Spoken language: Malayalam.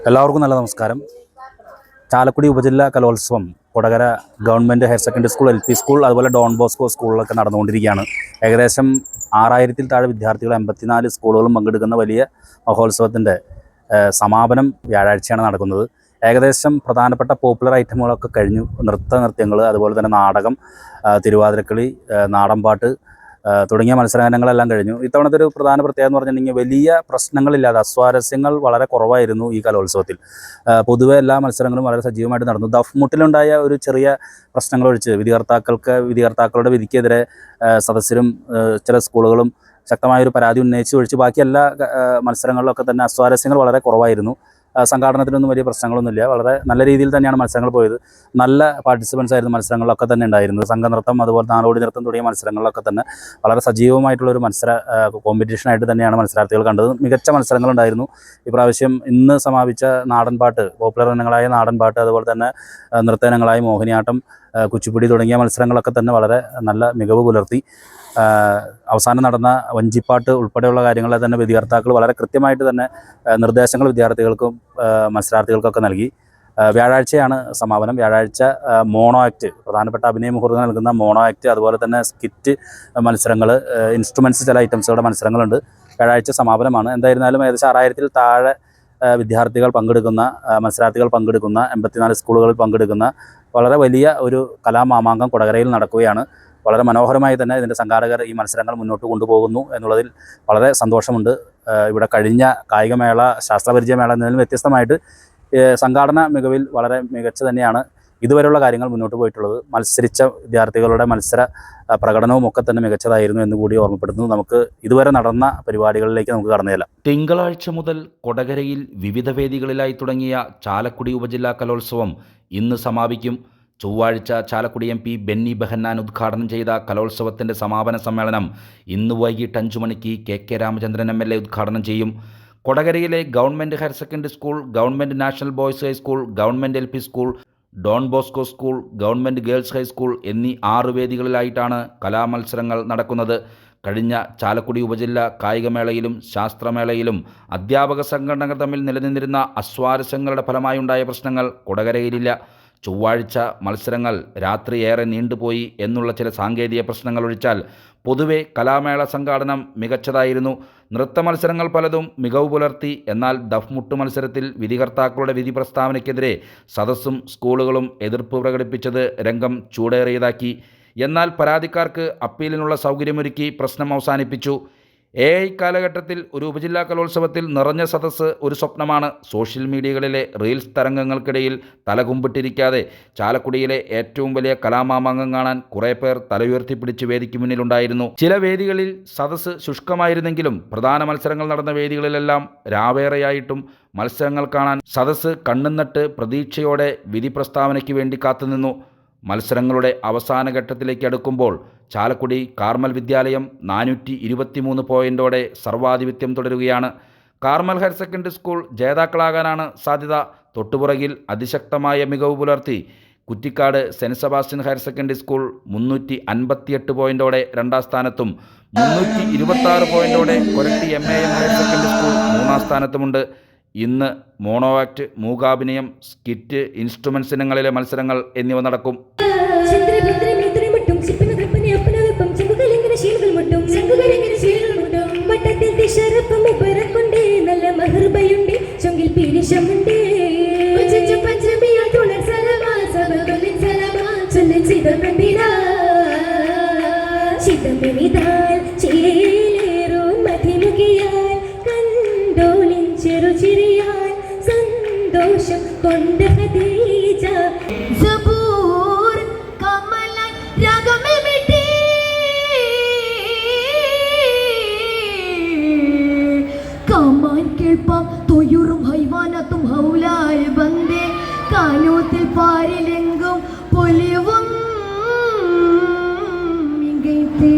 എല്ലാവർക്കും നല്ല നമസ്കാരം. ചാലക്കുടി ഉപജില്ലാ കലോത്സവം Kodakara government higher secondary school, LP school, അതുപോലെ ഡോൺ ബോസ്കോ സ്കൂളിലൊക്കെ നടന്നുകൊണ്ടിരിക്കുകയാണ്. ഏകദേശം 6000-ൽ താഴെ വിദ്യാർത്ഥികൾ 54 സ്കൂളുകളും പങ്കെടുക്കുന്ന വലിയ മഹോത്സവത്തിൻ്റെ സമാപനം വ്യാഴാഴ്ചയാണ് നടക്കുന്നത്. ഏകദേശം പ്രധാനപ്പെട്ട പോപ്പുലർ ഐറ്റമുകളൊക്കെ കഴിഞ്ഞു. നൃത്യങ്ങൾ, അതുപോലെ തന്നെ നാടകം, തിരുവാതിരക്കളി, നാടൻപാട്ട് തുടങ്ങിയ മത്സരങ്ങളെല്ലാം കഴിഞ്ഞു. ഇത്തവണത്തെ ഒരു പ്രധാന പ്രത്യേകത എന്ന് പറഞ്ഞിട്ടുണ്ടെങ്കിൽ വലിയ പ്രശ്നങ്ങളില്ലാതെ അസ്വാരസ്യങ്ങൾ വളരെ കുറവായിരുന്നു ഈ കലോത്സവത്തിൽ. പൊതുവെ എല്ലാ മത്സരങ്ങളും വളരെ സജീവമായിട്ട് നടന്നു. ദഫ്മുട്ടിലുണ്ടായ ഒരു ചെറിയ പ്രശ്നങ്ങളൊഴിച്ച് വിധികർത്താക്കളുടെ വിധിക്കെതിരെ സദസ്യരും ചില സ്കൂളുകളും ശക്തമായൊരു പരാതി ഉന്നയിച്ച് ഒഴിച്ച് ബാക്കി എല്ലാ മത്സരങ്ങളിലൊക്കെ തന്നെ അസ്വാരസ്യങ്ങൾ വളരെ കുറവായിരുന്നു. സംഘാടനത്തിനൊന്നും വലിയ പ്രശ്നങ്ങളൊന്നുമില്ല. വളരെ നല്ല രീതിയിൽ തന്നെയാണ് മത്സരങ്ങൾ പോയത്. നല്ല പാർട്ടിസിപ്പൻസ് ആയിരുന്നു മത്സരങ്ങളിലൊക്കെ തന്നെ ഉണ്ടായിരുന്നത്. സംഘനൃത്തം, അതുപോലെ നാടോടി നൃത്തം തുടങ്ങിയ മത്സരങ്ങളിലൊക്കെ തന്നെ വളരെ സജീവമായിട്ടുള്ളൊരു കോമ്പറ്റീഷനായിട്ട് തന്നെയാണ് മത്സരാർത്ഥികൾ കണ്ടത്. മികച്ച മത്സരങ്ങളുണ്ടായിരുന്നു. ഇപ്രാവശ്യം ഇന്ന് സമാപിച്ച നാടൻപാട്ട്, പോപ്പുലർ ഇനങ്ങളായ നാടൻപാട്ട്, അതുപോലെ തന്നെ നൃത്തയിനങ്ങളായ മോഹിനിയാട്ടം, കുച്ചിപ്പുടി തുടങ്ങിയ മത്സരങ്ങളൊക്കെ തന്നെ വളരെ നല്ല മികവ് പുലർത്തി. അവസാനം നടന്ന വഞ്ചിപ്പാട്ട് ഉൾപ്പെടെയുള്ള കാര്യങ്ങളെ തന്നെ വിധികർത്താക്കൾ വളരെ കൃത്യമായിട്ട് തന്നെ നിർദ്ദേശങ്ങൾ വിദ്യാർത്ഥികൾക്കും മത്സരാർത്ഥികൾക്കൊക്കെ നൽകി. വ്യാഴാഴ്ചയാണ് സമാപനം. വ്യാഴാഴ്ച മോണോ ആക്ട്, പ്രധാനപ്പെട്ട അഭിനയ മുഹൂർത്തം നൽകുന്ന മോണോ ആക്ട്, അതുപോലെ തന്നെ സ്കിറ്റ് മത്സരങ്ങൾ, ഇൻസ്ട്രുമെൻറ്റ്സ്, ചില ഐറ്റംസുകളുടെ മത്സരങ്ങളുണ്ട്. വ്യാഴാഴ്ച സമാപനമാണ്. എന്തായിരുന്നാലും ഏകദേശം 6000-ൽ താഴെ വിദ്യാർത്ഥികൾ പങ്കെടുക്കുന്ന, മത്സരാർത്ഥികൾ പങ്കെടുക്കുന്ന, 84 സ്കൂളുകളിൽ പങ്കെടുക്കുന്ന വളരെ വലിയ ഒരു കലാമാമാങ്കം കൊടകരയിൽ നടക്കുകയാണ്. വളരെ മനോഹരമായി തന്നെ ഇതിൻ്റെ സംഘാടകർ ഈ മത്സരങ്ങൾ മുന്നോട്ട് കൊണ്ടുപോകുന്നു എന്നുള്ളതിൽ വളരെ സന്തോഷമുണ്ട്. ഇവിടെ കഴിഞ്ഞ കായികമേള, ശാസ്ത്രപരിചയമേള എന്നതിലും വ്യത്യസ്തമായിട്ട് സംഘാടന മികവിൽ വളരെ മികച്ച തന്നെയാണ് ഇതുവരെയുള്ള കാര്യങ്ങൾ മുന്നോട്ട് പോയിട്ടുള്ളത്. മത്സരിച്ച വിദ്യാർത്ഥികളുടെ മത്സര പ്രകടനവും ഒക്കെ തന്നെ മികച്ചതായിരുന്നു എന്നുകൂടി ഓർമ്മപ്പെടുത്തുന്നു. നമുക്ക് ഇതുവരെ നടന്ന പരിപാടികളിലേക്ക് നമുക്ക് കടന്നു ചെല്ലാം. തിങ്കളാഴ്ച മുതൽ കൊടകരയിൽ വിവിധ വേദികളിലായി തുടങ്ങിയ ചാലക്കുടി ഉപജില്ലാ കലോത്സവം ഇന്ന് സമാപിക്കും. ചൊവ്വാഴ്ച ചാലക്കുടി MP ബെന്നി ബെഹന്നാൻ ഉദ്ഘാടനം ചെയ്ത കലോത്സവത്തിൻ്റെ സമാപന സമ്മേളനം ഇന്ന് വൈകിട്ട് 5 മണിക്ക് KK രാമചന്ദ്രൻ MLA ഉദ്ഘാടനം ചെയ്യും. കൊടകരയിലെ government higher secondary school, government national boys high school, government LP school, Don Bosco school, government girls high school എന്നീ 6 വേദികളിലായിട്ടാണ് കലാമത്സരങ്ങൾ നടക്കുന്നത്. കഴിഞ്ഞ ചാലക്കുടി ഉപജില്ല കായികമേളയിലും ശാസ്ത്രമേളയിലും അധ്യാപക സംഘടനകൾ തമ്മിൽ നിലനിന്നിരുന്ന അസ്വാരസ്യങ്ങളുടെ ഫലമായുണ്ടായ പ്രശ്നങ്ങൾ കൊടകരയിലില്ല. ചൊവ്വാഴ്ച മത്സരങ്ങൾ രാത്രി ഏറെ നീണ്ടുപോയി എന്നുള്ള ചില സാങ്കേതിക പ്രശ്നങ്ങൾ ഒഴിച്ചാൽ പൊതുവെ കലാമേള സംഘാടനം മികച്ചതായിരുന്നു. നൃത്ത മത്സരങ്ങൾ പലതും മികവ് പുലർത്തി. എന്നാൽ ദഫ്മുട്ട് മത്സരത്തിൽ വിധികർത്താക്കളുടെ വിധി പ്രസ്താവനയ്ക്കെതിരെ സദസ്സും സ്കൂളുകളും എതിർപ്പ് പ്രകടിപ്പിച്ചത് രംഗം ചൂടേറിയതാക്കി. എന്നാൽ പരാതിക്കാർക്ക് അപ്പീലിനുള്ള സൗകര്യമൊരുക്കി പ്രശ്നം അവസാനിപ്പിച്ചു. AI കാലഘട്ടത്തിൽ ഒരു ഉപജില്ലാ കലോത്സവത്തിൽ നിറഞ്ഞ സദസ്സ് ഒരു സ്വപ്നമാണ്. സോഷ്യൽ മീഡിയകളിലെ റീൽസ് തരംഗങ്ങൾക്കിടയിൽ തലകുമ്പിട്ടിരിക്കാതെ ചാലക്കുടിയിലെ ഏറ്റവും വലിയ കലാമാമാങ്കം കാണാൻ കുറേ പേർ തലയുയർത്തിപ്പിടിച്ച് വേദിക്ക് മുന്നിലുണ്ടായിരുന്നു. ചില വേദികളിൽ സദസ്സ് ശുഷ്കമായിരുന്നെങ്കിലും പ്രധാന മത്സരങ്ങൾ നടന്ന വേദികളിലെല്ലാം രാവേറെയായിട്ടും മത്സരങ്ങൾ കാണാൻ സദസ്സ് കണ്ണും നട്ട് പ്രതീക്ഷയോടെ വിധി പ്രസ്താവനയ്ക്ക് വേണ്ടി കാത്തുനിന്നു. മത്സരങ്ങളുടെ അവസാന ഘട്ടത്തിലേക്ക് അടുക്കുമ്പോൾ ചാലക്കുടി കാർമൽ വിദ്യാലയം 423 പോയിൻ്റോടെ സർവാധിപത്യം തുടരുകയാണ്. കാർമൽ ഹയർ സെക്കൻഡറി സ്കൂൾ ജേതാക്കളാകാനാണ് സാധ്യത. തൊട്ടുപുറകിൽ അതിശക്തമായ മികവ് പുലർത്തി Kuttikkad saint Sebastian higher secondary school 358 പോയിൻ്റോടെ 2ാം സ്ഥാനത്തും 326 പോയിൻ്റോടെ Koratty MAM higher secondary school 3ാം സ്ഥാനത്തുമുണ്ട്. ഇന്ന് മോണോ ആക്ട്, മൂകാഭിനയം, സ്കിറ്റ്, ഇൻസ്ട്രുമെൻറ്റ്സ് ഇനങ്ങളിലെ മത്സരങ്ങൾ എന്നിവ നടക്കും. സന്തോഷം കൊണ്ട് ഖദീജ സബൂർ കമല രാഗമേ മിട്ടി കമാൻ കേൾപ്പാം തൊയുറും ഹൈവാനത്തും ഹൗലാൽ ബന്ദേ കാനൂത്തിൽ പാരിലെങ്കും പൊലിവും ഇങ്ങൈത്തേ